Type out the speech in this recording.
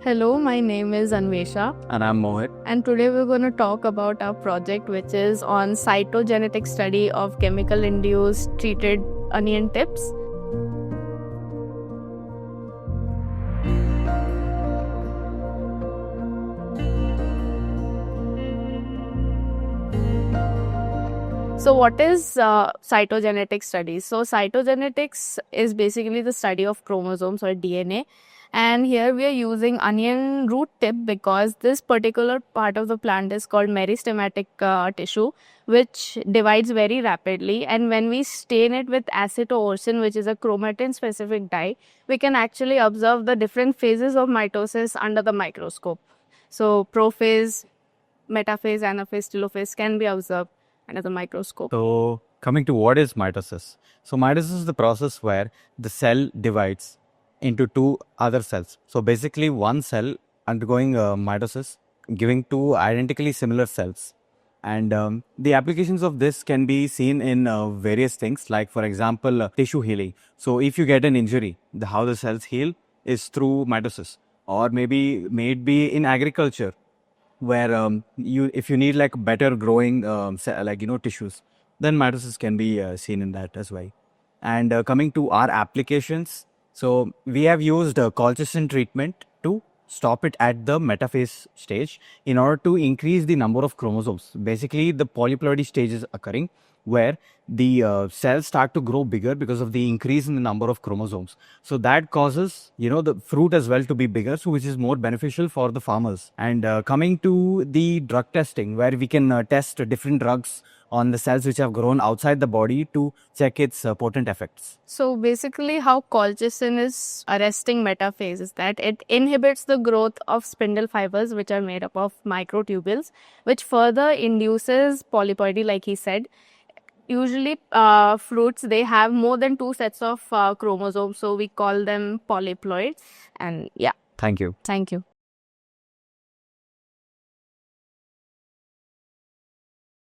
Hello, my name is Anvesha, And I'm Mohit. and today we're going to talk about our project, which is on cytogenetic study of chemical induced treated onion tips. So, what is cytogenetic studies? So, cytogenetics is basically the study of chromosomes or DNA. And here we are using onion root tip because this particular part of the plant is called meristematic tissue, which divides very rapidly. And when we stain it with acetoosin, which is a chromatin specific dye, we can actually observe the different phases of mitosis under the microscope. So, prophase, metaphase, anaphase, telophase can be observed under the microscope. So, coming to what is mitosis? So, mitosis is the process where the cell divides into two other cells. So, basically, one cell undergoing mitosis, giving two identically similar cells. And the applications of this can be seen in various things, like, for example, tissue healing. So, if you get an injury, how the cells heal is through mitosis, or maybe in agriculture where if you need like better growing tissues, then mitosis can be seen in that as well. And coming to our applications, so we have used colchicine treatment to stop it at the metaphase stage in order to increase the number of chromosomes. Basically, the polyploidy stage is occurring where the cells start to grow bigger because of the increase in the number of chromosomes. So that causes, the fruit as well to be bigger, so which is more beneficial for the farmers. And coming to the drug testing, where we can test different drugs on the cells which have grown outside the body to check its potent effects. So basically, how colchicine is arresting metaphase is that it inhibits the growth of spindle fibers, which are made up of microtubules, which further induces polyploidy, like he said. Usually, fruits, they have more than two sets of chromosomes, so we call them polyploid. And yeah, Thank you. thank you.